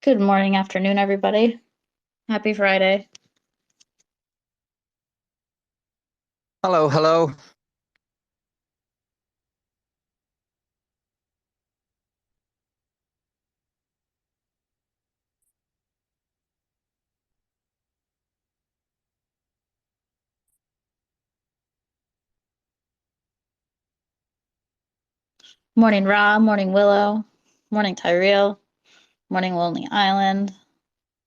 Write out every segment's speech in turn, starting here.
Good morning, afternoon, everybody. Happy Friday. Hello, hello. Morning, Ra. Morning, Willow. Morning, Tyrell. Morning, Lonely Island.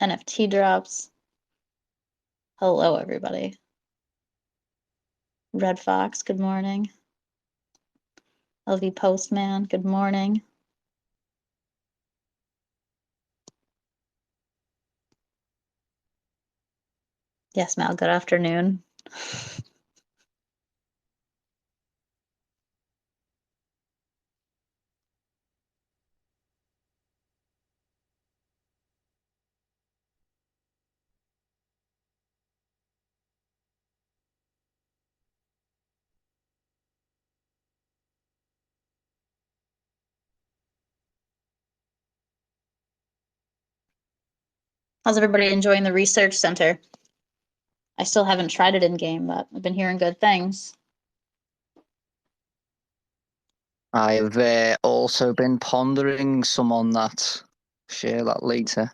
NFT drops. Hello, everybody. Red Fox, good morning. LV Postman, good morning. Yes, Mal, good afternoon. How's everybody enjoying the research center? I still haven't tried it in game, but I've been hearing good things. I've also been pondering some on that. Share that later.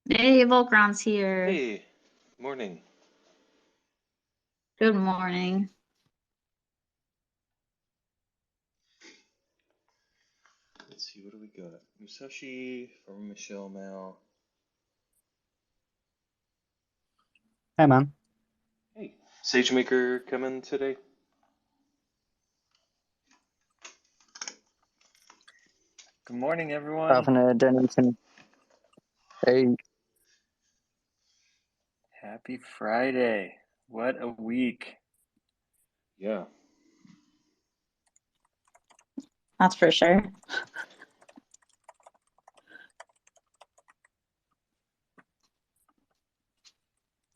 Hey, Volcron's here. Hey, morning. Good morning. Let's see, what do we got? Musashi from Michelle Mal. Hey, man. Hey, SageMaker coming today? Good morning, everyone. Haven't heard anything. Hey, Happy Friday. What a week. Yeah. That's for sure.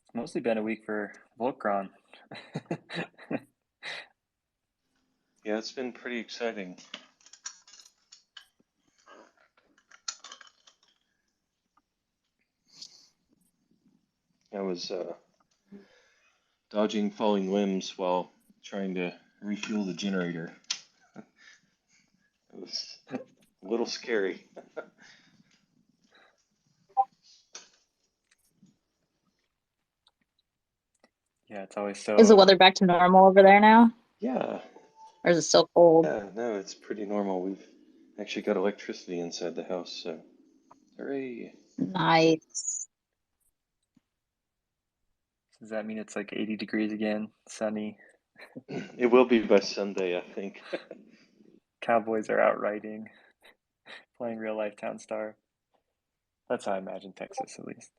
It's mostly been a week for Volcron. Yeah, it's been pretty exciting. I was dodging falling limbs while trying to refuel the generator. It was a little scary. Yeah, it's always Is the so. weather back to normal over there now? Yeah, Or is it still cold? yeah, no, it's pretty normal. We've actually got electricity inside the house, so hooray. Nice. Does that mean it's like 80 degrees again? Sunny. It will be by Sunday, I think. Cowboys are out riding, playing real life Town Star. That's how I imagine Texas, at least.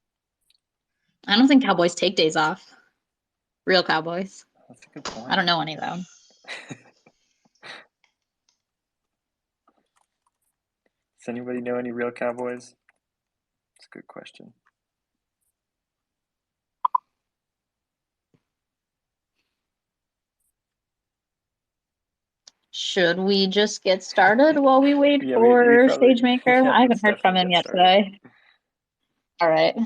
I don't think cowboys take days off. Real cowboys. That's a good I point. don't know any though. Does anybody know any real cowboys? It's a good question. Should we just get started while we wait Yeah, we for probably. SageMaker? Yeah, I haven't let's heard from definitely him get yet started. today. All right.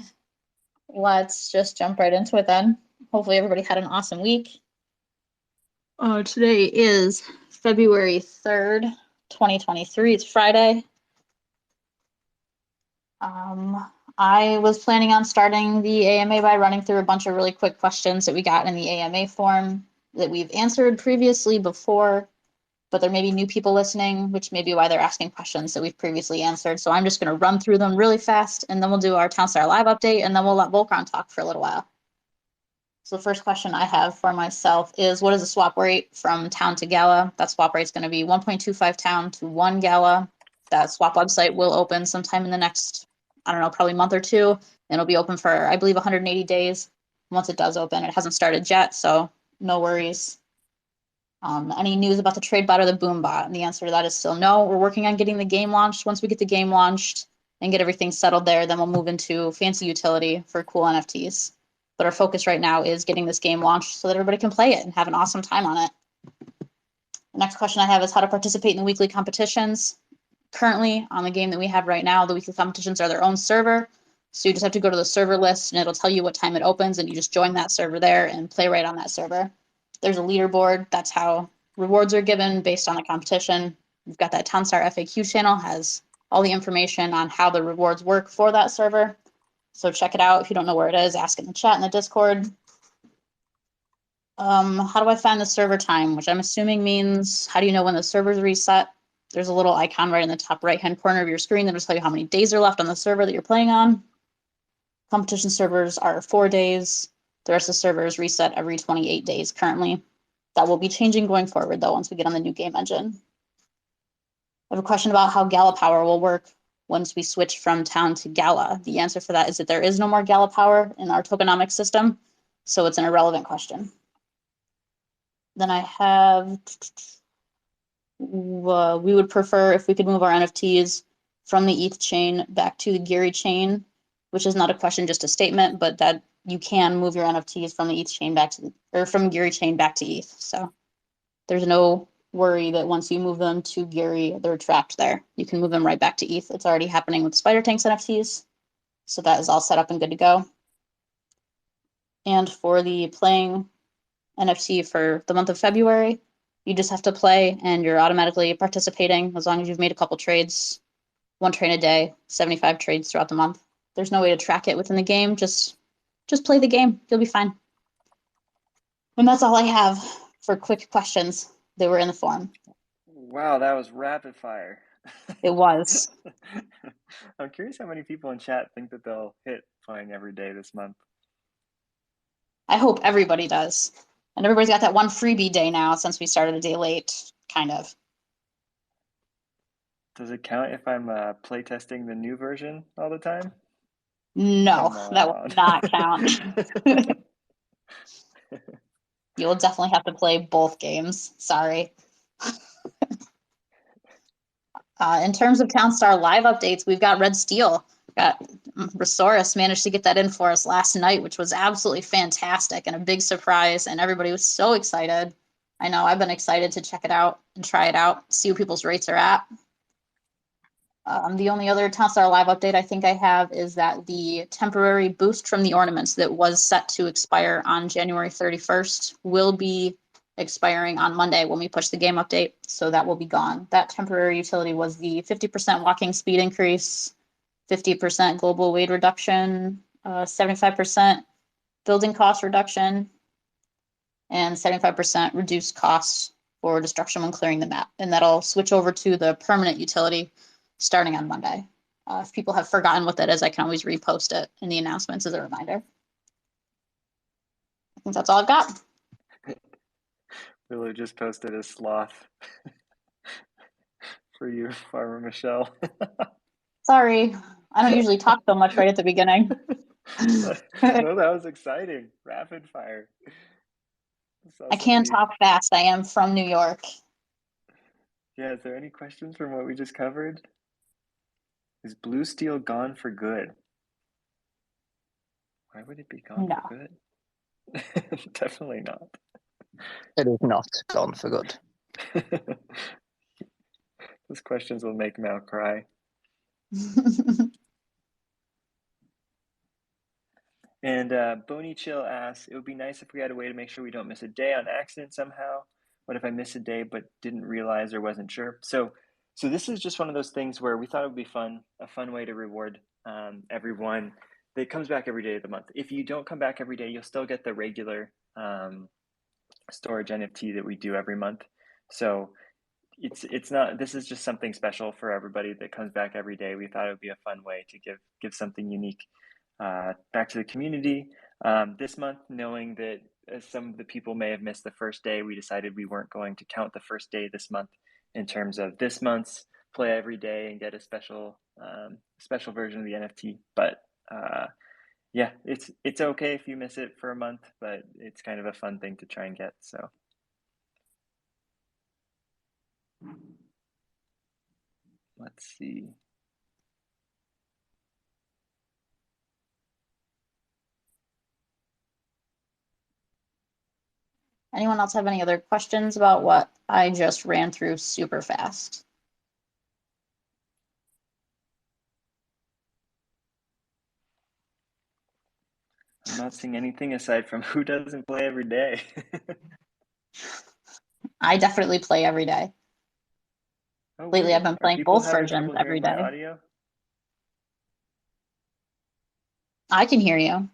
Let's just jump right into it then. Hopefully everybody had an awesome week. Today is February 3rd, 2023. It's Friday. I was planning on starting the AMA by running through a bunch of really quick questions that we got in the AMA form that we've answered previously before. but there may be new people listening, which may be why they're asking questions that we've previously answered. So I'm just going to run through them really fast, and then we'll do our Townstar Live update, and then we'll let Volcron talk for a little while. So the first question I have for myself is, what is the swap rate from town to Gala? That swap rate is going to be 1.25 town to 1 Gala. That swap website will open sometime in the next, I don't know, probably month or two. And it'll be open for, I believe, 180 days. Once it does open, it hasn't started yet, so no worries. Any news about the trade bot or the boom bot? And the answer to that is still no. We're working on getting the game launched. Once we get the game launched and get everything settled there, then we'll move into fancy utility for cool NFTs. But our focus right now is getting this game launched so that everybody can play it and have an awesome time on it. The next question I have is how to participate in the weekly competitions. Currently, on the game that we have right now, the weekly competitions are their own server. So you just have to go to the server list and it'll tell you what time it opens, and you just join that server there and play right on that server. There's a leaderboard. That's how rewards are given based on the competition. We've got that Townstar FAQ channel, has all the information on how the rewards work for that server. So check it out. If you don't know where it is, ask in the chat in the Discord. How do I find the server time? Which I'm assuming means, how do you know when the server's reset? There's a little icon right in the top right-hand corner of your screen that'll tell you how many days are left on the server that you're playing on. Competition servers are 4 days. The rest of the servers reset every 28 days currently. That will be changing going forward, though, once we get on the new game engine. I have a question about how Gala Power will work once we switch from town to Gala. The answer for that is that there is no more Gala Power in our tokenomics system, so it's an irrelevant question. Then I have, we would prefer if we could move our NFTs from the ETH chain back to the Geary chain, which is not a question, just a statement, but that you can move your NFTs from the ETH chain back to, or from Geary chain back to ETH. So there's no worry that once you move them to Geary, they're trapped there. You can move them right back to ETH. It's already happening with Spider Tank's NFTs. So that is all set up and good to go. And for the playing NFT for the month of February, you just have to play and you're automatically participating as long as you've made a couple trades, 1 trade a day, 75 trades throughout the month. There's no way to track it within the game. Just play the game. You'll be fine. And that's all I have for quick questions that were in the forum. Wow, that was rapid fire. It was. I'm curious how many people in chat think that they'll hit playing every day this month. I hope everybody does. And everybody's got that one freebie day now since we started a day late, kind of. Does it count if I'm playtesting the new version all the time? No, Come that will on. not count. You will definitely have to play both games. Sorry. In terms of Townstar Live updates, we've got Red Steel. Got Resaurus managed to get that in for us last night, which was absolutely fantastic and a big surprise. And everybody was so excited. I know I've been excited to check it out and try it out, see what people's rates are at. The only other Townstar Live update I think I have is that the temporary boost from the ornaments that was set to expire on January 31st will be expiring on Monday when we push the game update, so that will be gone. That temporary utility was the 50% walking speed increase, 50% global weight reduction, 75% building cost reduction, and 75% reduced costs for destruction when clearing the map. And that'll switch over to the permanent utility starting on Monday. If people have forgotten what that is, I can always repost it in the announcements as a reminder. I think that's all I've got. Willow just posted a sloth for you, Farmer Michelle. Sorry, I don't usually talk so much right at the beginning. No, that was exciting. Rapid fire. I can talk fast. I am from New York. Yeah, is there any questions from what we just covered? Is blue steel gone for good? Why would it be gone No. for good? Definitely not. It is not gone for good. Those questions will make Mal cry. And Boney Chill asks, it would be nice if we had a way to make sure we don't miss a day on accident somehow. What if I miss a day but didn't realize or wasn't sure? So this is just one of those things where we thought it would be fun, a fun way to reward everyone that comes back every day of the month. If you don't come back every day, you'll still get the regular storage NFT that we do every month. So it's not. This is just something special for everybody that comes back every day. We thought it would be a fun way to give something unique back to the community. This month, knowing that some of the people may have missed the first day, we decided we weren't going to count the first day this month in terms of this month's play every day and get a special special version of the NFT. But yeah, it's okay if you miss it for a month, but it's kind of a fun thing to try and get. So let's see. Anyone else have any other questions about what I just ran through super fast? I'm not seeing anything aside from who doesn't play every day. I definitely play every day. Oh, Lately, I've weird. been Are playing people both having versions trouble every hearing my day. audio? I can hear you. Can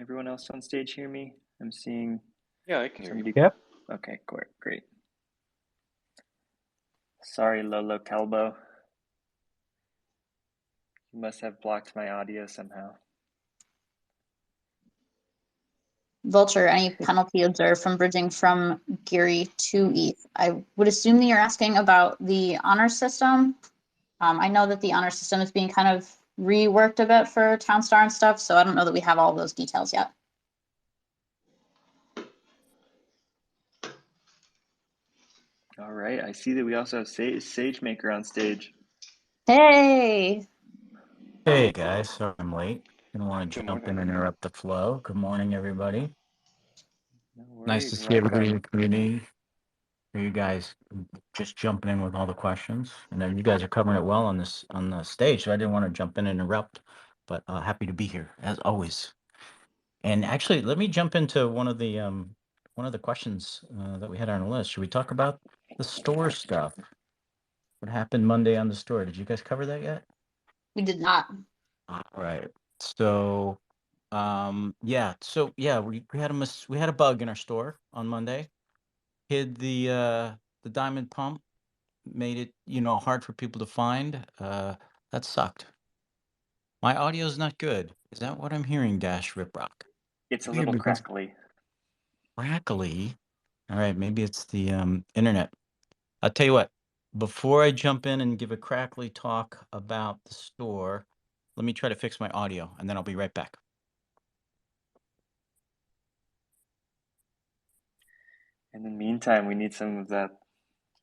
everyone else on stage hear me? I'm seeing Yeah, I can hear you. somebody. Yep. Okay, great. Sorry, Lolo Kelbo. You must have blocked my audio somehow. Vulture, any penalty observed from bridging from Geary to ETH? I would assume that you're asking about the honor system. I know that the honor system is being kind of reworked a bit for Townstar and stuff, so I don't know that we have all those details yet. All right, I see that we also have SageMaker on stage. Hey! Hey guys, sorry I'm late. Didn't want to Good jump morning. in and interrupt the flow. Good morning, everybody. No Nice to worries, see everybody in the welcome. community. You guys just jumping in with all the questions, and then you guys are covering it well on the stage. So I didn't want to jump in and interrupt, but happy to be here as always. And actually, let me jump into one of the questions that we had on our list. Should we talk about the store stuff? What happened Monday on the store? Did you guys cover that yet? We did not. All right. So, we had we had a bug in our store on Monday. Hid the diamond pump, made it, hard for people to find. That sucked. My audio is not good. Is that what I'm hearing, Dash Riprock? It's a Weird little because crackly. crackly. All right, maybe it's the internet. I'll tell you what, before I jump in and give a crackly talk about the store, let me try to fix my audio and then I'll be right back. In the meantime, we need some of that,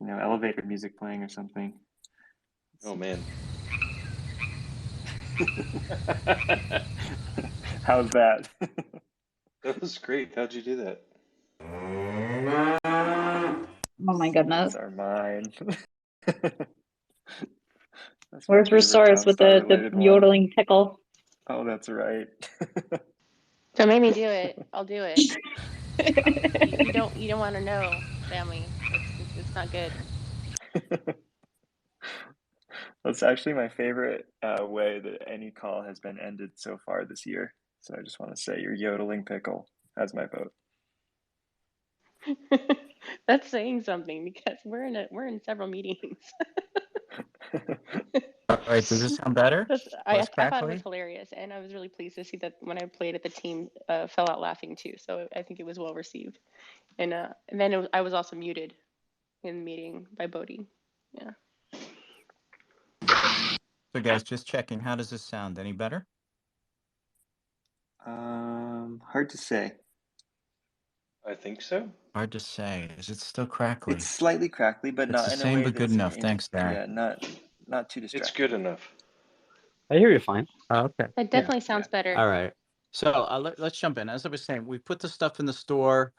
elevator music playing or something. Oh man. How's that? That was great. How'd you do that? Oh my goodness. Secrets are mine. That's my Where's favorite Resource with Townstar the related one. yodeling tickle? Oh, that's right. Don't make me do it. I'll do it. You don't want to know, family. It's not good. That's actually my favorite way that any call has been ended so far this year. So I just want to say your yodeling pickle has my vote. That's saying something because we're in several meetings. All right, does this sound better? I Less thought it was crackly? hilarious, and I was really pleased to see that when I played it, the team fell out laughing too. So I think it was well received, and then I was also muted in the meeting by Bodhi. Yeah. So guys, just checking. How does this sound? Any better? Hard to say. I think so. Hard to say. Is it still crackly? It's slightly crackly, but It's not the in a same way but good that's enough. Thanks, Darren. yeah, not too distracting. It's good enough. I hear you fine. Oh, okay. That definitely sounds better. All right. So let's jump in. As I was saying, we put the stuff in the store.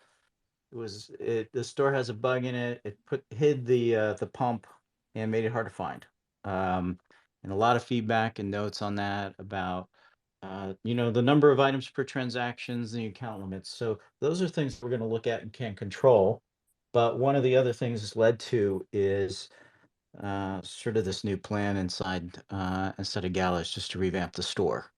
The store has a bug in it. It hid the pump and made it hard to find. And a lot of feedback and notes on that about the number of items per transactions, the account limits. So those are things we're going to look at and can control. But one of the other things it's led to is sort of this new plan inside of Gala is just to revamp the store.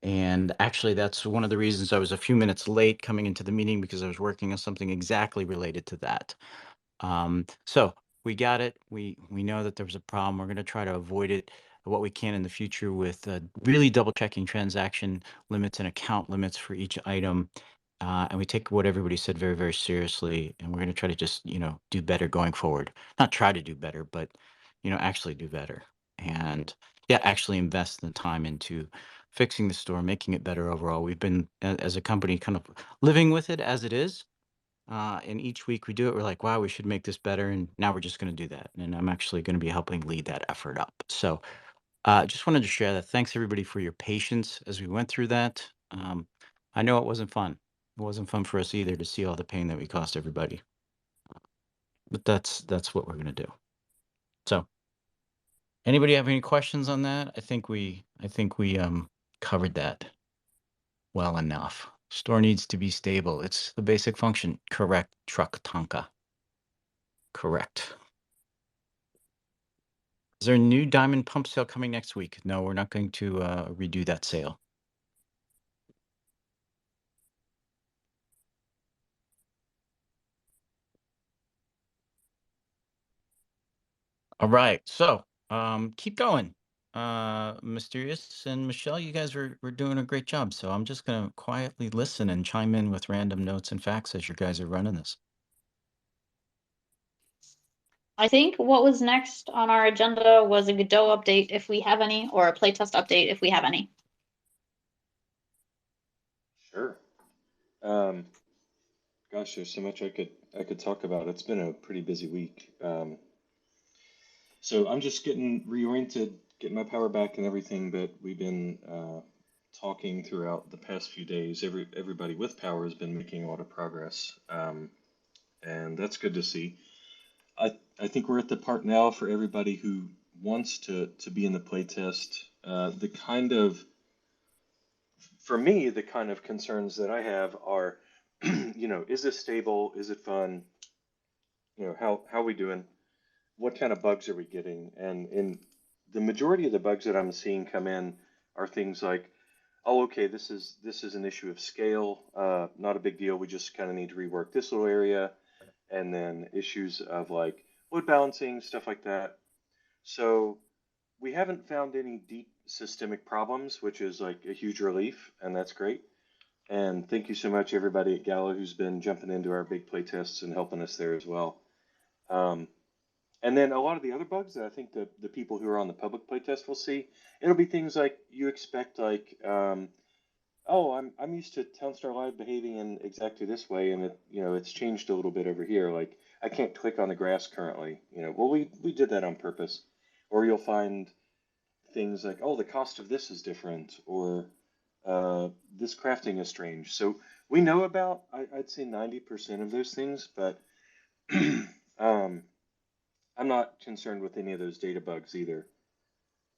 And actually, that's one of the reasons I was a few minutes late coming into the meeting because I was working on something exactly related to that. So we got it. We know that there was a problem. We're going to try to avoid it what we can in the future with really double checking transaction limits and account limits for each item. And we take what everybody said very, very seriously. And we're going to try to just, do better going forward. Not try to do better, but, actually do better. And yeah, actually invest the time into fixing the store, making it better overall. We've been, as a company, kind of living with it as it is. And each week we do it, we're like, wow, we should make this better. And now we're just going to do that. And I'm actually going to be helping lead that effort up. So just wanted to share that. Thanks everybody for your patience as we went through that. I know it wasn't fun. It wasn't fun for us either to see all the pain that we caused everybody. But that's what we're going to do. So anybody have any questions on that? I think we covered that well enough. Store needs to be stable. It's the basic function. Correct, truck Tonka. Correct. Is there a new diamond pump sale coming next week? No, we're not going to redo that sale. All right, so keep going. Mysterious and Michelle, you guys were doing a great job. So I'm just gonna quietly listen and chime in with random notes and facts as you guys are running this. I think what was next on our agenda was a Godot update if we have any, or a playtest update if we have any. Sure. Gosh, there's so much I could talk about. It's been a pretty busy week. So I'm just getting reoriented, getting my power back and everything. But we've been talking throughout the past few days. Everybody with power has been making a lot of progress, and that's good to see. I think we're at the part now for everybody who wants to be in the playtest. The kind of, for me, the kind of concerns that I have are, is this stable? Is it fun? How are we doing? What kind of bugs are we getting? And in the majority of the bugs that I'm seeing come in are things like, oh, okay, this is an issue of scale, not a big deal. We just kind of need to rework this little area, and then issues of like load balancing, stuff like that. So we haven't found any deep systemic problems, which is like a huge relief, and that's great. And thank you so much, everybody at Gala, who's been jumping into our big play tests and helping us there as well. And then a lot of the other bugs that I think the people who are on the public playtest will see, it'll be things like you expect, like, oh, I'm used to Townstar Live behaving in exactly this way, and it's changed a little bit over here. Like I can't click on the grass currently. Well, we did that on purpose. Or you'll find things like, oh, the cost of this is different, or this crafting is strange. So we know about, I'd say 90% of those things, but I'm not concerned with any of those data bugs either.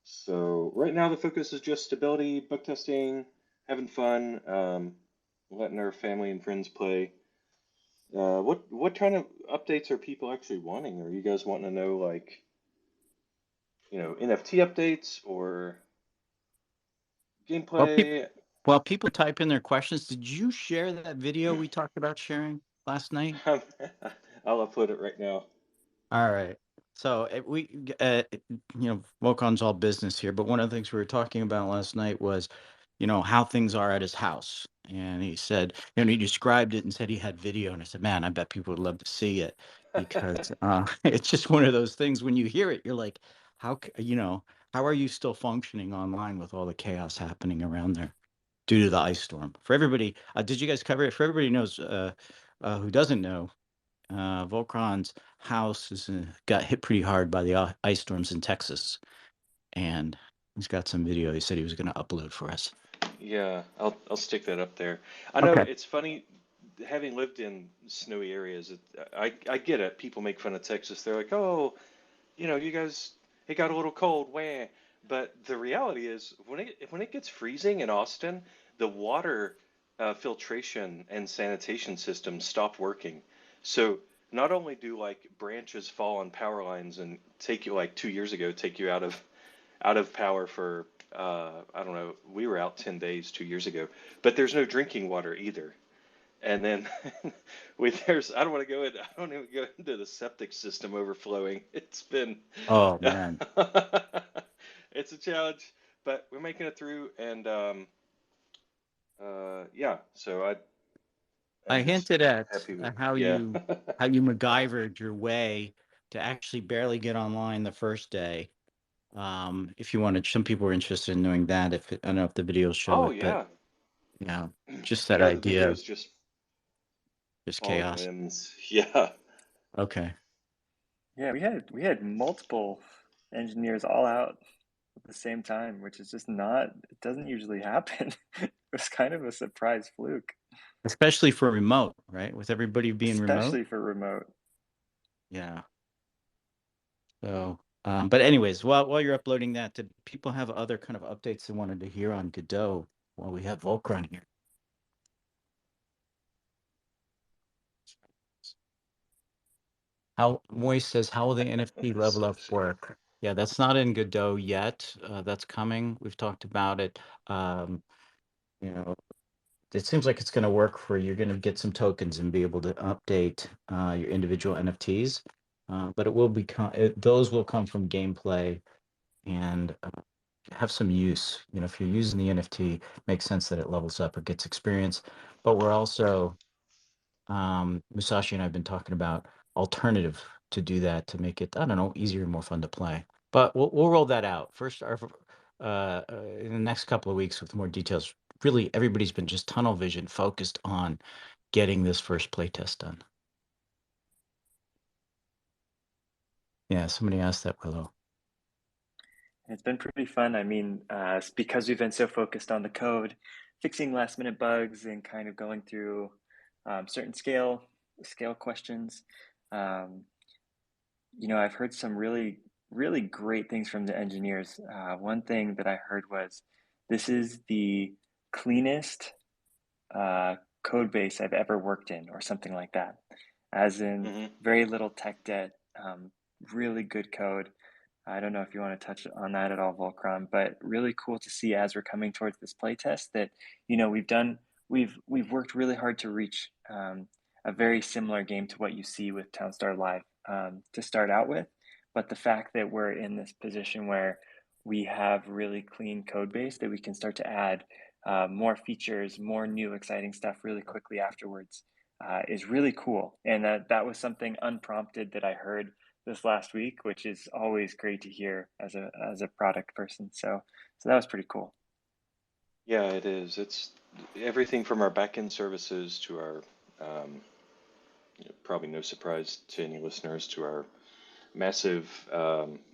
So right now the focus is just stability, bug testing, having fun, letting our family and friends play. What kind of updates are people actually wanting? Are you guys wanting to know, like, NFT updates or Well, gameplay? while people type in their questions, did you share that video we talked about sharing last night? I'll upload it right now. All right. So Volcon's all business here, but one of the things we were talking about last night was, how things are at his house. And he said, he described it and said he had video. And I said, man, I bet people would love to see it because it's just one of those things when you hear it, you're like, how are you still functioning online with all the chaos happening around there due to the ice storm? For everybody, did you guys cover it? For everybody knows, who doesn't know, Volcron's house got hit pretty hard by the ice storms in Texas, and he's got some video he said he was going to upload for us. Yeah, I'll stick that up there. I know Okay. it's funny, having lived in snowy areas. I get it. People make fun of Texas. They're like, oh, you guys, it got a little cold, wah. But the reality is, when it gets freezing in Austin, the water filtration and sanitation systems stop working. So not only do like branches fall on power lines and take you, like 2 years ago, take you out of power for I don't know, we were out 10 days 2 years ago, but there's no drinking water either. And then I don't want to go in. I don't even go into the septic system overflowing. It's been, Oh man, it's a challenge, but we're making it through. And yeah, so I I'm just hinted at happy with, how yeah. you MacGyvered your way to actually barely get online the first day. If you wanted, some people were interested in knowing that. I don't know if the videos show Oh it, but yeah, yeah, just that yeah. The idea of videos just just falling chaos. limbs. Yeah. Okay. Yeah, we had multiple engineers all out at the same time, which is just not, it doesn't usually happen. It was kind of a surprise fluke, Especially for remote, right? With everybody being remote. especially for remote. Yeah. So, but anyways, while you're uploading that, did people have other kind of updates they wanted to hear on Godot while we have Volcron here? How Moise says, how will the NFT level up work? Yeah, that's not in Godot yet. That's coming. We've talked about it. You know, it seems like it's going to work for you're going to get some tokens and be able to update your individual NFTs. But it will become those will come from gameplay and have some use. You know, if you're using the NFT, it makes sense that it levels up or gets experience. But we're also Musashi and I have been talking about alternative to do that to make it, I don't know, easier and more fun to play. But we'll roll that out first. In the next couple of weeks with more details. Really, everybody's been just tunnel vision focused on getting this first playtest done. Yeah, somebody asked that, Willow. It's been pretty fun. I mean, it's because we've been so focused on the code, fixing last minute bugs, and kind of going through certain scale questions. Um, I've heard some really, really great things from the engineers. One thing that I heard was this is the cleanest code base I've ever worked in, or something like that, as in Hmm. very little tech debt, really good code. I don't know if you want to touch on that at all, Volcron, but really cool to see as we're coming towards this playtest that we've worked really hard to reach a very similar game to what you see with Townstar Live to start out with. But the fact that we're in this position where we have really clean code base that we can start to add more features, more new exciting stuff really quickly afterwards is really cool. And that was something unprompted that I heard this last week, which is always great to hear as a product person. So that was pretty cool. Yeah, it is. It's everything from our backend services to our, probably no surprise to any listeners, to our massive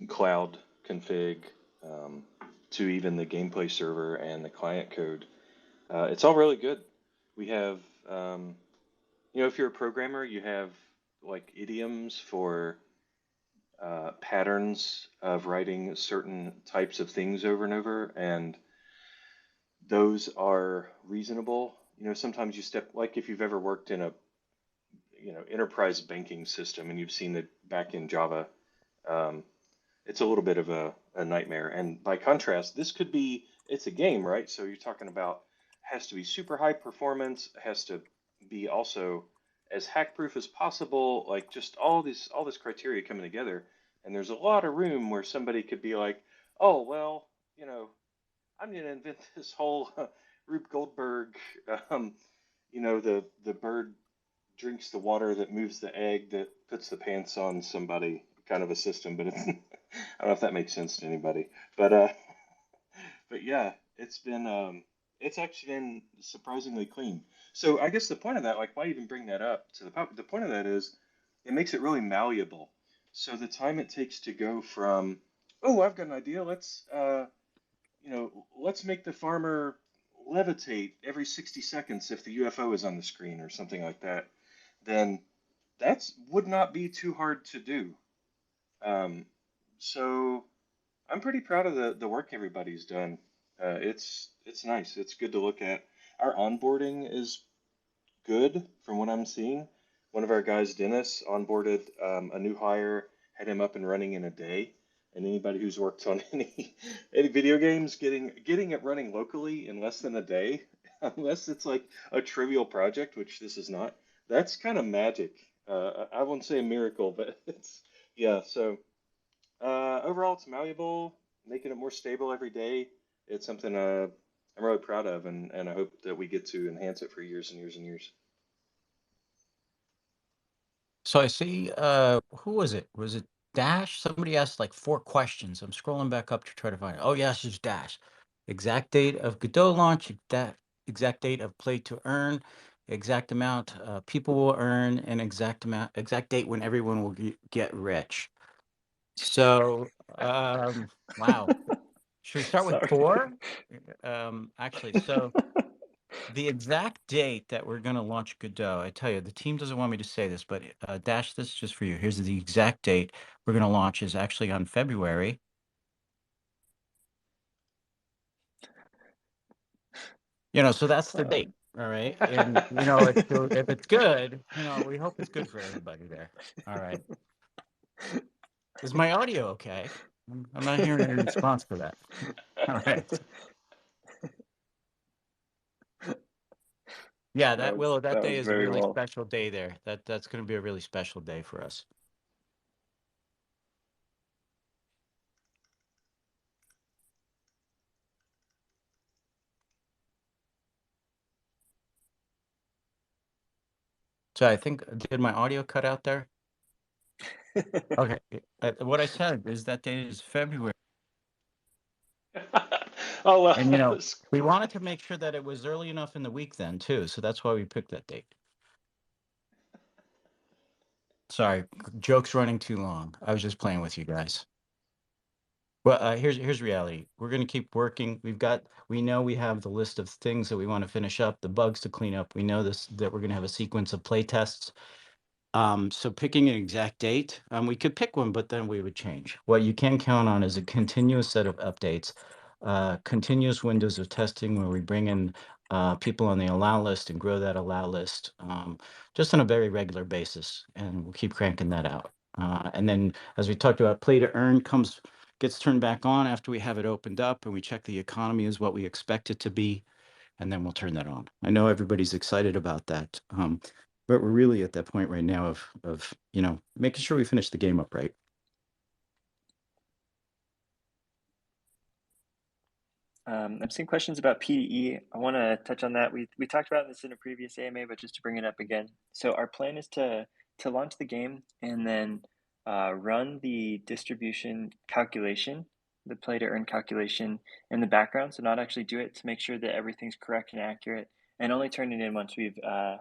cloud config, um, to even the gameplay server and the client code. It's all really good. We have, if you're a programmer, you have like idioms for patterns of writing certain types of things over and over, and those are reasonable. Sometimes you step, like if you've ever worked in a, enterprise banking system and you've seen it back in Java, um, it's a little bit of a nightmare. And by contrast, it's a game, right? So you're talking about has to be super high performance, has to be also as hack proof as possible, like just all this criteria coming together. And there's a lot of room where somebody could be like, oh well, I'm gonna invent this whole Rube Goldberg, um, the bird drinks the water that moves the egg that puts the pants on somebody kind of a system, but it's, I don't know if that makes sense to anybody. But yeah, it's actually been surprisingly clean. So I guess the point of that, like, why even bring that up to the public? The point of that is it makes it really malleable. So the time it takes to go from, oh, I've got an idea, let's make the farmer levitate every 60 seconds if the UFO is on the screen or something like that, then that's would not be too hard to do. So I'm pretty proud of the work everybody's done. It's nice. It's good to look at. Our onboarding is good from what I'm seeing. One of our guys, Dennis, onboarded a new hire, had him up and running in a day. And anybody who's worked on any video games, getting it running locally in less than a day unless it's like a trivial project, which this is not. That's kind of magic. I won't say a miracle, but it's yeah. So overall, it's malleable, making it more stable every day. It's something I'm really proud of, and I hope that we get to enhance it for years and years and years. So I see, who was it? Was it Dash? Somebody asked like 4 questions. I'm scrolling back up to try to find it. Oh, yes, it's Dash. Exact date of Godot launch, exact date of play to earn, exact amount people will earn, and exact date when everyone will get rich. So, wow. Should we start with Sorry. 4? Actually, so the exact date that we're going to launch Godot, I tell you, the team doesn't want me to say this, but Dash, this is just for you. Here's the exact date we're going to launch is actually on February. So that's the date. All right. And, if it's good, we hope it's good for everybody there. All right. Is my audio okay? I'm not hearing any response for that. All right. Yeah, that day was is a very really well. special day there. That's going to be a really special day for us. So I think, did my audio cut out there? Okay. What I said is that date is February. Oh well, And, that was we wanted to make sure that it was early enough in the week then, too. So that's why we picked that date. Sorry, joke's running too long. I was just playing with you guys. Well, here's reality. We're going to keep working. We know we have the list of things that we want to finish up, the bugs to clean up. We know that we're going to have a sequence of play tests. So picking an exact date, we could pick one, but then we would change. What you can count on is a continuous set of updates, continuous windows of testing where we bring in people on the allow list and grow that allow list just on a very regular basis, and we'll keep cranking that out. And then, as we talked about, play to earn gets turned back on after we have it opened up, and we check the economy is what we expect it to be, and then we'll turn that on. I know everybody's excited about that. But we're really at that point right now of making sure we finish the game up right. I'm seeing questions about PDE. I want to touch on that. We talked about this in a previous AMA, but just to bring it up again. So our plan is to launch the game and then run the distribution calculation, the play to earn calculation in the background. So not actually do it, to make sure that everything's correct and accurate, and only turn it in once we've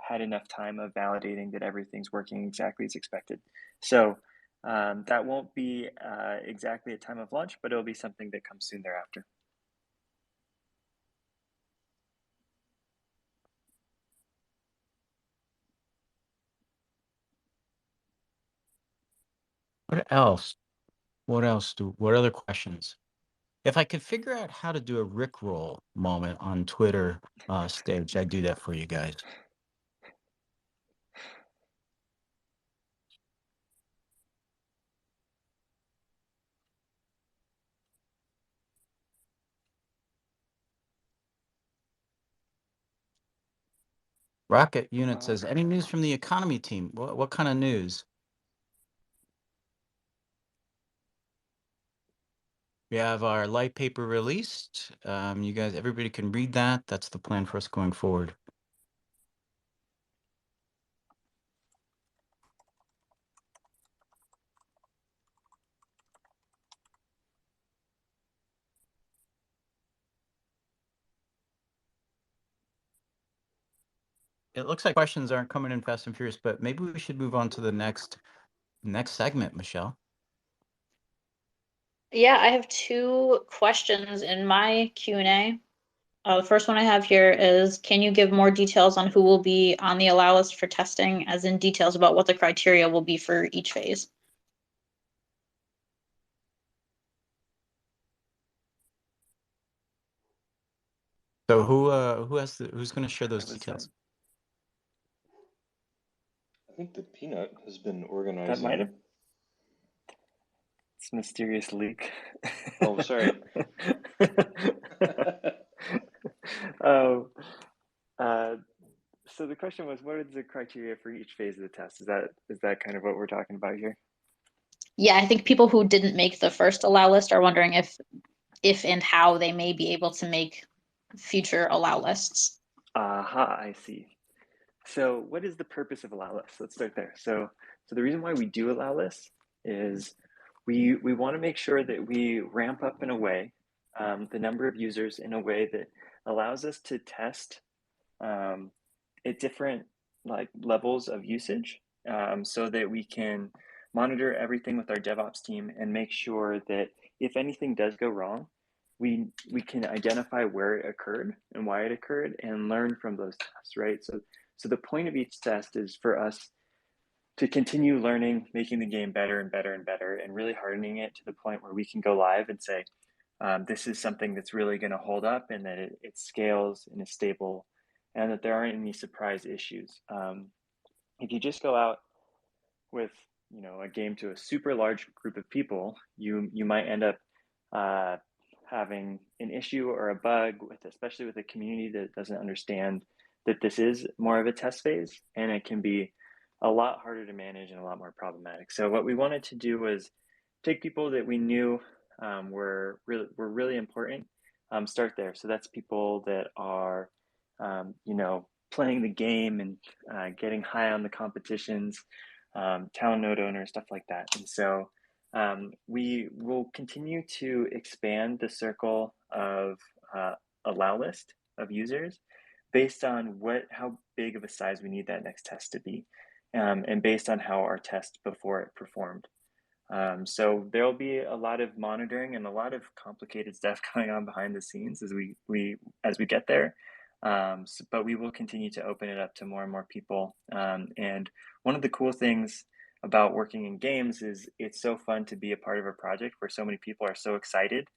had enough time of validating that everything's working exactly as expected. So that won't be exactly at time of launch, but it'll be something that comes soon thereafter. What else? What other questions? If I could figure out how to do a Rickroll moment on Twitter stage, I'd do that for you guys. Rocket Unit says, any news from the economy team? What kind of news? We have our light paper released. You guys, everybody can read that. That's the plan for us going forward. It looks like questions aren't coming in fast and furious, but maybe we should move on to the next segment, Michelle. Yeah, I have 2 questions in my Q&A. The first one I have here is, can you give more details on who will be on the allow list for testing, as in details about what the criteria will be for each phase? So who's going to share those details? I think the Peanut has been That organizing. might have. It's a mysterious leak. Oh, sorry. Oh, question was, what are the criteria for each phase of the test? Is that kind of what we're talking about here? Yeah, I think people who didn't make the first allow list are wondering if and how they may be able to make future allow lists. Aha, I see. So what is the purpose of allow lists? Let's start there. So the reason why we do allow lists is we want to make sure that we ramp up in a way, the number of users in a way that allows us to test at different like levels of usage, so that we can monitor everything with our DevOps team and make sure that if anything does go wrong, we can identify where it occurred and why it occurred and learn from those tests, right? So the point of each test is for us to continue learning, making the game better and better and better, and really hardening it to the point where we can go live and say, this is something that's really going to hold up, and that it scales and is stable, and that there aren't any surprise issues. If you just go out with a game to a super large group of people, you might end up having an issue or a bug especially with a community that doesn't understand that this is more of a test phase, and it can be a lot harder to manage and a lot more problematic. So what we wanted to do was take people that we knew were really important, start there. So that's people that are playing the game and getting high on the competitions, town node owners, stuff like that. And so we will continue to expand the circle of allow list of users based on how big of a size we need that next test to be, and based on how our test before it performed. So there'll be a lot of monitoring and a lot of complicated stuff going on behind the scenes as we get there. But we will continue to open it up to more and more people. And one of the cool things about working in games is it's so fun to be a part of a project where so many people are so excited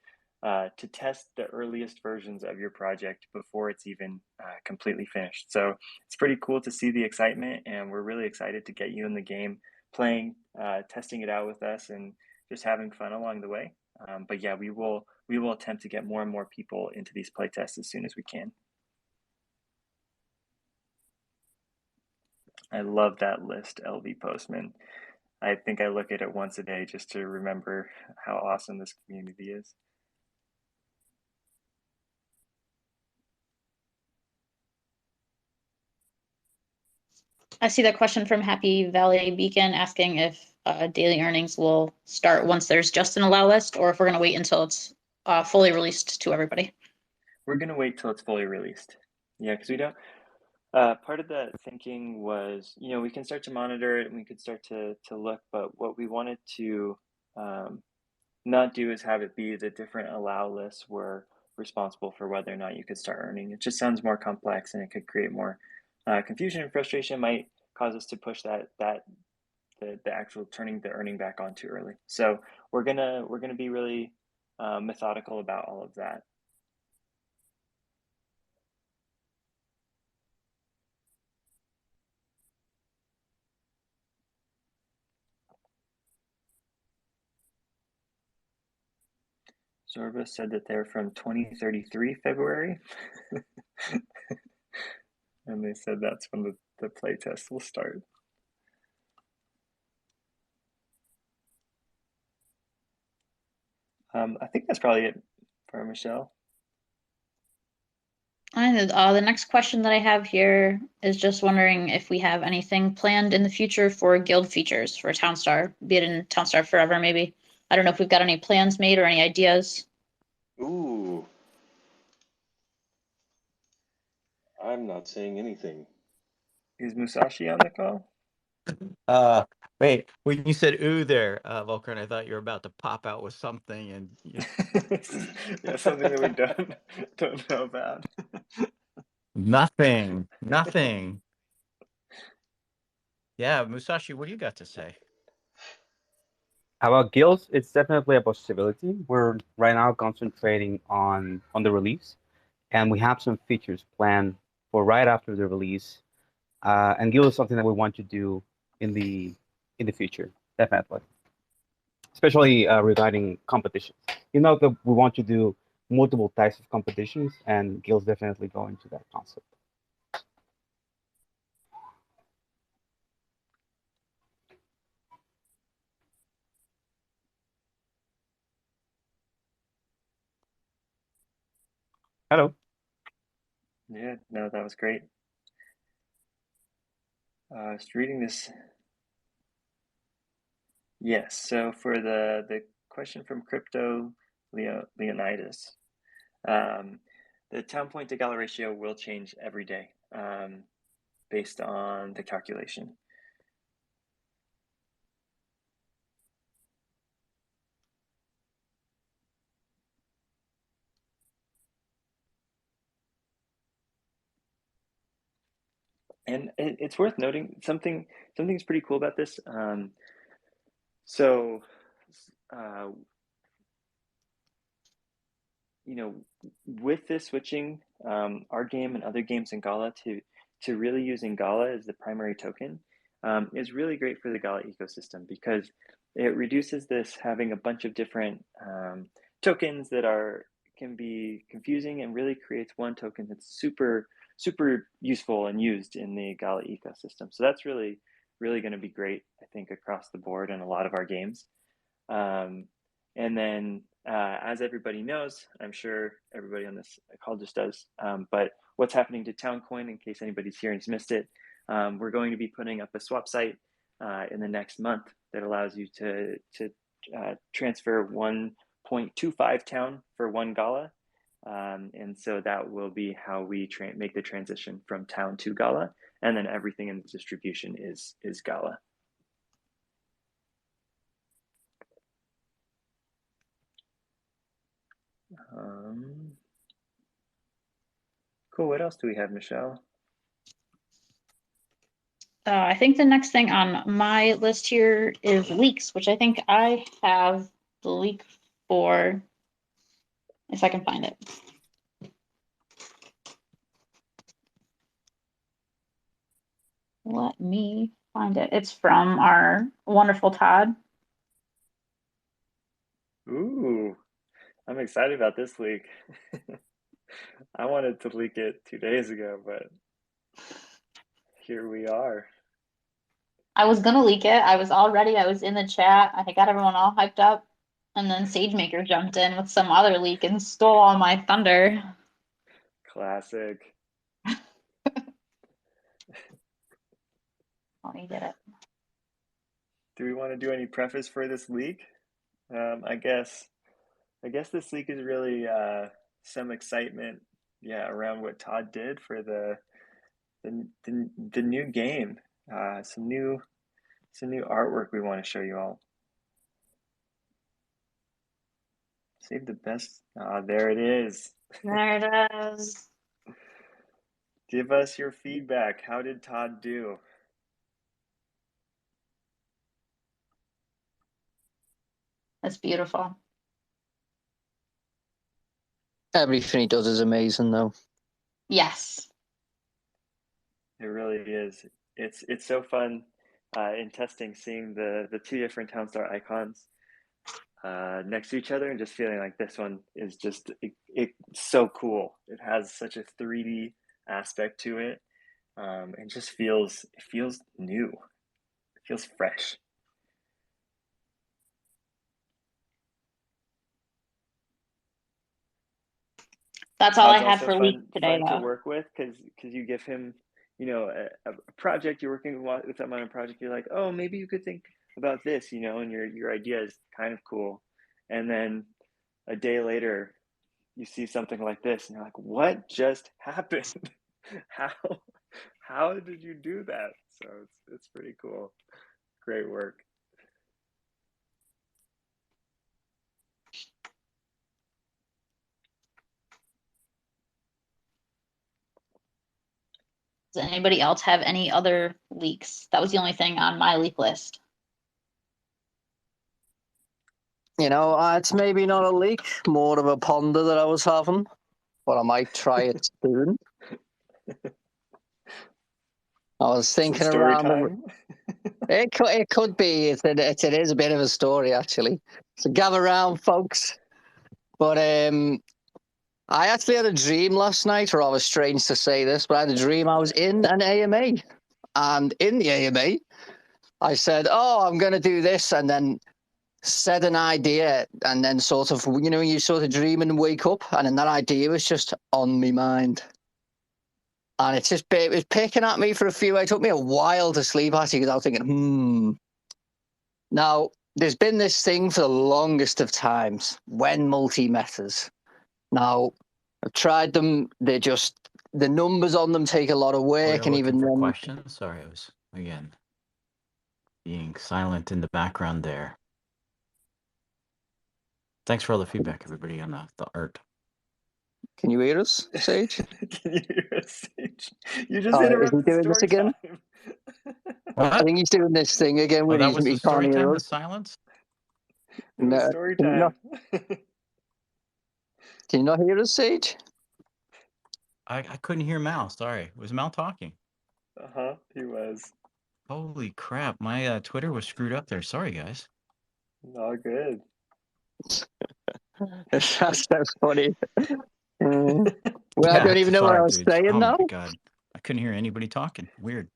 to test the earliest versions of your project before it's even completely finished. So it's pretty cool to see the excitement, and we're really excited to get you in the game playing, testing it out with us, and just having fun along the way. But yeah, we will attempt to get more and more people into these playtests as soon as we can. I love that list, LV Postman. I think I look at it once a day just to remember how awesome this community is. I see that question from Happy Valley Beacon asking if daily earnings will start once there's just an allow list, or if we're going to wait until it's fully released to everybody. We're going to wait till it's fully released. Yeah, because we don't. Part of that thinking was, we can start to monitor it and we could start to look, but what we wanted to not do is have it be the different allow lists were responsible for whether or not you could start earning. It just sounds more complex, and it could create more confusion and frustration. Might cause us to push the actual turning the earning back on too early. So we're gonna be really methodical about all of that. Zorba said that they're from 2033 February. And they said that's when the playtest will start. I think that's probably it for Michelle. And the next question that I have here is just wondering if we have anything planned in the future for guild features for Townstar, be it in Townstar Forever, maybe. I don't know if we've got any plans made or any ideas. Ooh. I'm not saying anything. Is Musashi on the call? Wait, when you said ooh there, Volkern, I thought you were about to pop out with something, and Yeah, something that we don't know about. nothing. Yeah, Musashi, what do you got to say? About guilds, it's definitely a possibility. We're right now concentrating on the release, and we have some features planned for right after the release. And guild is something that we want to do in the future, definitely. Especially regarding competitions. That we want to do multiple types of competitions, and guilds definitely go into that concept. Hello. Yeah, no, that was great. Just reading this. Yes, so for the question from Crypto Leonidas, the town point to Gala ratio will change every day based on the calculation. And it's worth noting something's pretty cool about this. So, uh, you know, with this switching our game and other games in Gala to really using Gala as the primary token is really great for the Gala ecosystem because it reduces this having a bunch of different tokens that can be confusing and really creates one token that's super useful and used in the Gala ecosystem. So that's really going to be great, I think, across the board in a lot of our games. And then, as everybody knows, I'm sure everybody on this call just does, but what's happening to TownCoin, in case anybody's here and missed it, we're going to be putting up a swap site in the next month that allows you to transfer 1.25 town for one Gala. And so that will be how we make the transition from town to Gala. And then everything in the distribution is Gala. Cool. What else do we have, Michelle? I think the next thing on my list here is leaks, which I think I have the leak for, if I can find it. Let me find it. It's from our wonderful Todd. Ooh, I'm excited about this leak. I wanted to leak it 2 days ago, but here we are. I was gonna leak it. I was all ready. I was in the chat. I got everyone all hyped up. And then SageMaker jumped in with some other leak and stole all my thunder. Classic. Oh, he did it. Do we want to do any preface for this leak? I guess this leak is really some excitement, around what Todd did for the new game. Some new artwork we want to show you all. Save the best. There it is. There it is. Give us your feedback. How did Todd do? That's beautiful. Everything he does is amazing, though. Yes. It really is. It's so fun in testing, seeing the two different Townstar icons next to each other and just feeling like this one is just it's so cool. It has such a 3D aspect to it, and just feels new. It feels fresh. That's all I Todd's had also for leak today, fun to though. work with because you give him, a project you're working with them on a project. You're like, oh, maybe you could think about this, and your idea is kind of cool, and then a day later you see something like this, and you're like, what just happened? how did you do that? So it's pretty cool. Great work. Does anybody else have any other leaks? That was the only thing on my leak list. It's maybe not a leak, more of a ponder that I was having, but I might try it soon. I was thinking Story around. time. It could be. It is a bit of a story, actually. So gather round, folks. But I actually had a dream last night, or rather strange to say this, but I had a dream I was in an AMA. And in the AMA, I said, oh, I'm going to do this. And then said an idea, and then sort of, you sort of dream and wake up, and then that idea was just on my mind. And it was picking at me for a few. It took me a while to sleep actually because I was thinking, Now, there's been this thing for the longest of times when multi-metas. Now, I've tried them. The numbers on them take a lot of Are work, we and looking even for then, questions? Sorry, I was again being silent in the background there. Thanks for all the feedback, everybody, on the art. can you hear us, Sage? Can you hear us, Sage? You just Is he interrupted doing this story again? time. I think he's doing this thing again Oh, where that was he the can't story hear time, the us. silence? It was No, story can time. you not hear us, Sage? I couldn't hear Mal. Sorry. Was Mal talking? Uh-huh, he was. Holy crap. My Twitter was screwed up there. Sorry, guys. All good. That's so funny. Well, I Yeah, don't even know what I sorry, was dudes. saying Oh now. my God. I couldn't hear anybody talking. Weird.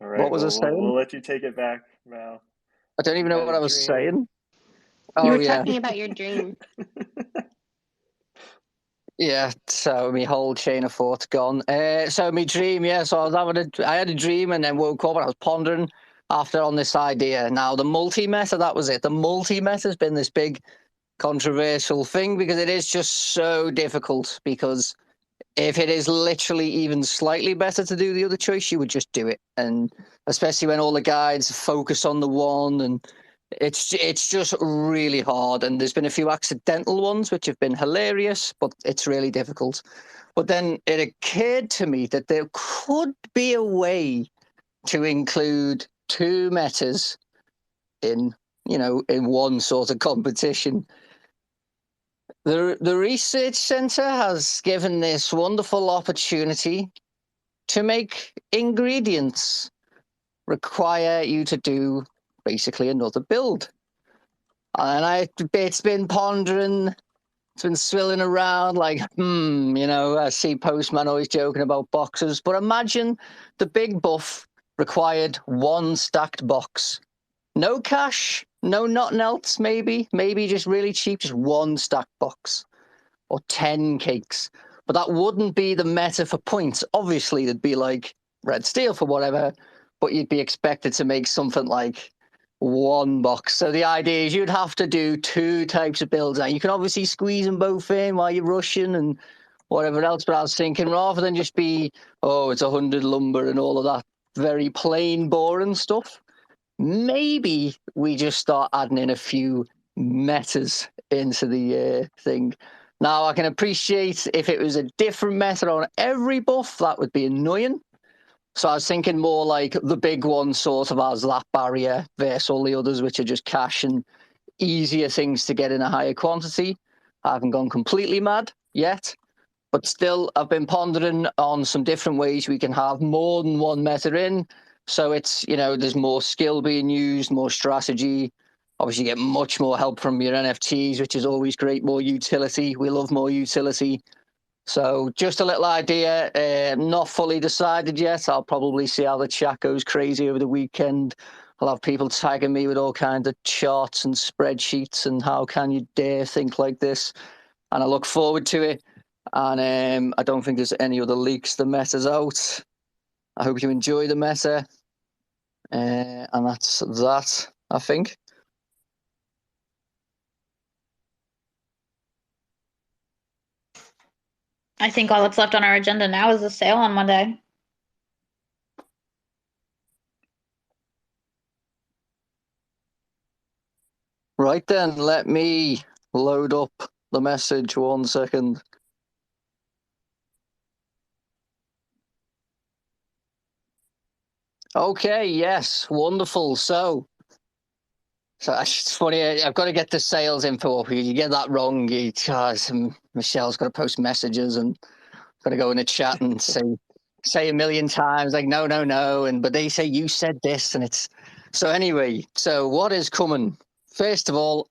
All right, What was I well, saying? we'll let you take it back, Mal. I don't You even know had what a I was dream. saying. You Oh, were yeah. talking about your dream. Yeah, so my whole chain of thought's gone. So my dream, yeah. So I had a dream and then woke up and I was pondering after on this idea. Now the multi-meta, that was it. The multi-meta has been this big controversial thing because it is just so difficult. Because if it is literally even slightly better to do the other choice, you would just do it. And especially when all the guides focus on the one, and it's just really hard. And there's been a few accidental ones which have been hilarious, but it's really difficult. But then it occurred to me that there could be a way to include two metas in, in one sort of competition. The research center has given this wonderful opportunity to make ingredients require you to do basically another build. And it's been pondering, it's been swilling around like, I see Postman always joking about boxes, but imagine the big buff required one stacked box. No cash, no nothing else, maybe just really cheap, just one stacked box. Or 10 cakes. But that wouldn't be the meta for points. Obviously, there'd be like red steel for whatever, but you'd be expected to make something like one box. So the idea is you'd have to do two types of builds. Now, you can obviously squeeze them both in while you're rushing and whatever else, but I was thinking rather than just be, it's 100 lumber and all of that very plain, boring stuff, maybe we just start adding in a few metas into the thing. Now, I can appreciate if it was a different meta on every buff, that would be annoying. So I was thinking more like the big one sort of has that barrier versus all the others, which are just cash and easier things to get in a higher quantity. I haven't gone completely mad yet, but still, I've been pondering on some different ways we can have more than one meta in. So it's, there's more skill being used, more strategy. Obviously, you get much more help from your NFTs, which is always great. More utility. We love more utility. So just a little idea. Not fully decided yet. I'll probably see how the chat goes crazy over the weekend. I'll have people tagging me with all kinds of charts and spreadsheets and how can you dare think like this. And I look forward to it. And I don't think there's any other leaks. The meta's out. I hope you enjoy the meta. And that's that, I think. I think all that's left on our agenda now is the sale on Monday. Right then, let me load up the message 1 second. Okay, yes, wonderful. So it's funny. I've got to get the sales info up. You get that wrong, Michelle's got to post messages and got to go in the chat and say a million times like no, but they say you said this, and it's so anyway. So what is coming? First of all,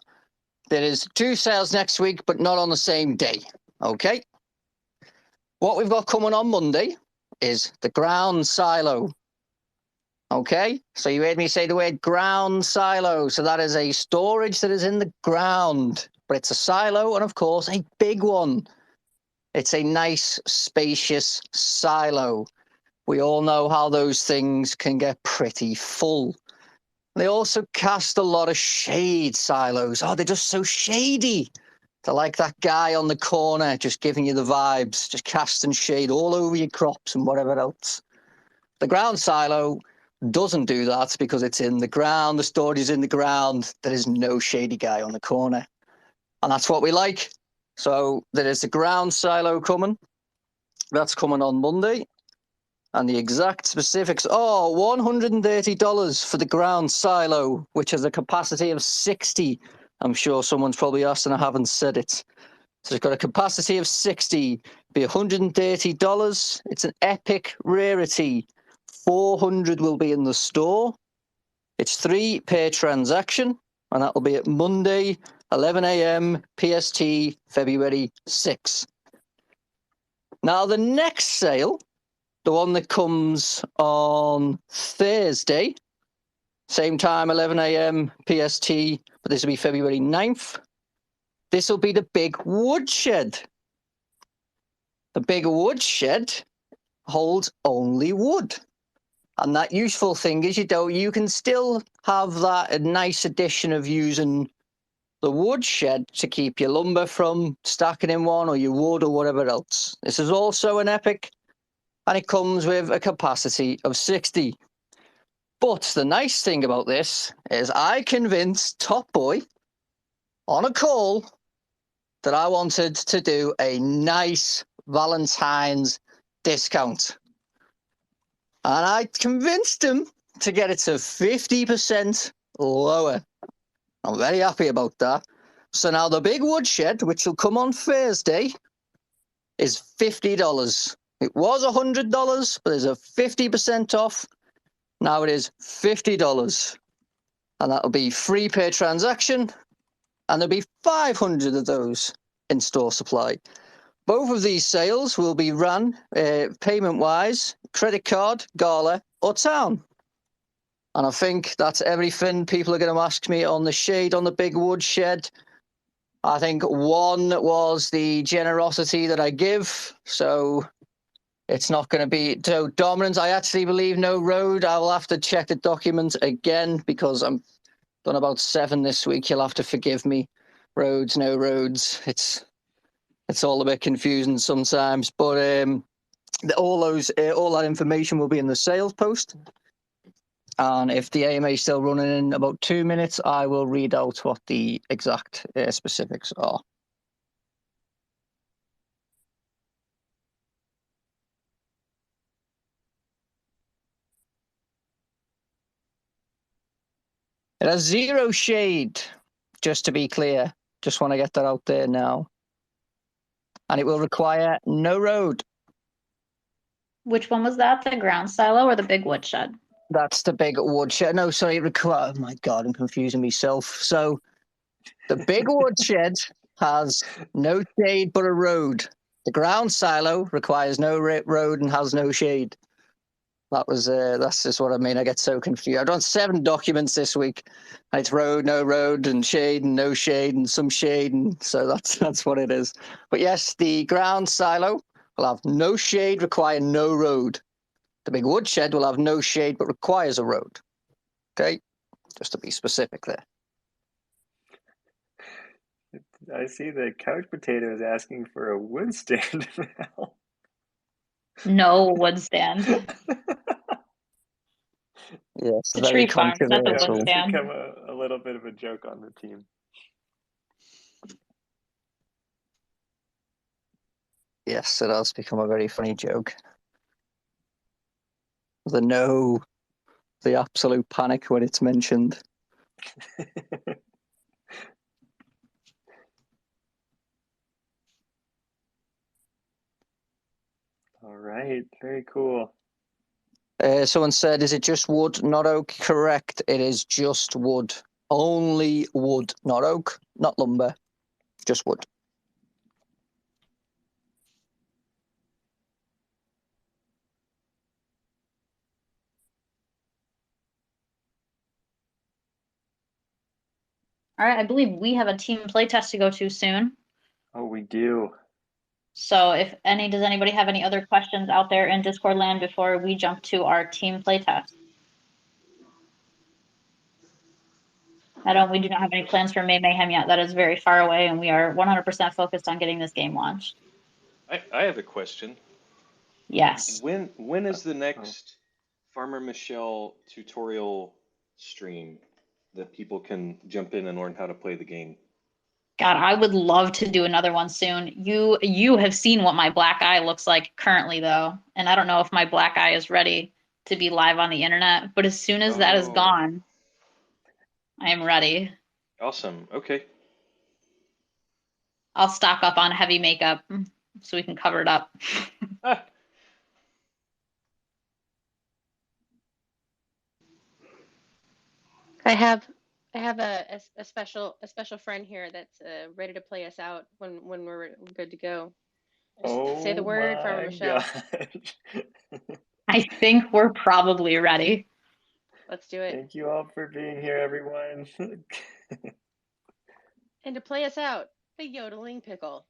there is 2 sales next week, but not on the same day. Okay. What we've got coming on Monday is the ground silo. Okay, so you heard me say the word ground silo. So that is a storage that is in the ground, but it's a silo, and of course, a big one. It's a nice, spacious silo. We all know how those things can get pretty full. They also cast a lot of shade, silos. Oh, they're just so shady. They're like that guy on the corner just giving you the vibes, just casting shade all over your crops and whatever else. The ground silo doesn't do that because it's in the ground. The storage is in the ground. There is no shady guy on the corner. And that's what we like. So there is the ground silo coming. That's coming on Monday. And the exact specifics are $130 for the ground silo, which has a capacity of 60. I'm sure someone's probably asked and I haven't said it. So it's got a capacity of 60, be $130. It's an epic rarity. 400 will be in the store. It's 3 per transaction, and that will be at Monday, 11 a.m. PST, February 6. Now, the next sale, the one that comes on Thursday, same time, 11 a.m. PST, but this will be February 9th. This will be the big woodshed. The big woodshed holds only wood. And that useful thing is you can still have that nice addition of using the woodshed to keep your lumber from stacking in one or your wood or whatever else. This is also an epic, and it comes with a capacity of 60. But the nice thing about this is I convinced Top Boy on a call that I wanted to do a nice Valentine's discount. And I convinced him to get it to 50% lower. I'm very happy about that. So now the big woodshed, which will come on Thursday, is $50. It was $100, but there's a 50% off. Now it is $50. And that'll be free per transaction. And there'll be 500 of those in store supply. Both of these sales will be run payment-wise, credit card, Gala, or Town. And I think that's everything people are going to ask me on the shade on the big woodshed. I think one was the generosity that I give. So it's not going to be so dominant. I actually believe no road. I will have to check the document again because I'm done about 7 this week. You'll have to forgive me. Roads, no roads. It's all a bit confusing sometimes. But all that information will be in the sales post. And if the AMA is still running in about 2 minutes, I will read out what the exact specifics are. It has 0 shade, just to be clear. Just want to get that out there now. And it will require no road. Which one was that? The ground silo or the big woodshed? That's the big woodshed. No, sorry, it requires. Oh my God, I'm confusing myself. So the big woodshed has no shade but a road. The ground silo requires no road and has no shade. That's just what I mean. I get so confused. I've done 7 documents this week. It's road, no road, and shade, and no shade, and some shade, and so that's what it is. But yes, the ground silo will have no shade, require no road. The big woodshed will have no shade, but requires a road. Okay, just to be specific there. I see the couch potato is asking for a wood stand now. No wood stand. Yes, It's a very tree farm, it's not the wood controversial. It's stand. become a little bit of a joke on the team. Yes, it has become a very funny joke. The absolute panic when it's mentioned. All right, very cool. Someone said, is it just wood, not oak? Correct. It is just wood. Only wood, not oak, not lumber, just wood. All right, I believe we have a team playtest to go to soon. Oh, we do. So does anybody have any other questions out there in Discord land before we jump to our team playtest? We do not have any plans for May Mayhem yet. That is very far away, and we are 100% focused on getting this game launched. I have a question. Yes. When is the next Farmer Michelle tutorial stream that people can jump in and learn how to play the game? God, I would love to do another one soon. You have seen what my black eye looks like currently, though, and I don't know if my black eye is ready to be live on the internet. But as soon as that is Oh, gone, I am ready. awesome. Okay. I'll stock up on heavy makeup so we can cover it up. Ah, I have a special friend here that's ready to play us out when we're good to go. Just say the Oh word, Farmer my Michelle. gosh. I think we're probably ready. Let's do it. Thank you all for being here, everyone. And to play us out, the yodeling pickle.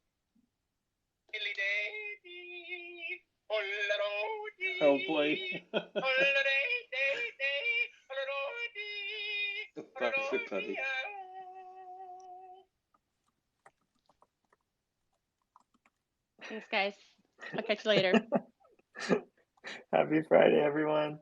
oh boy. Bye, buddy. Thanks, guys. I'll catch you later. Happy Friday, everyone.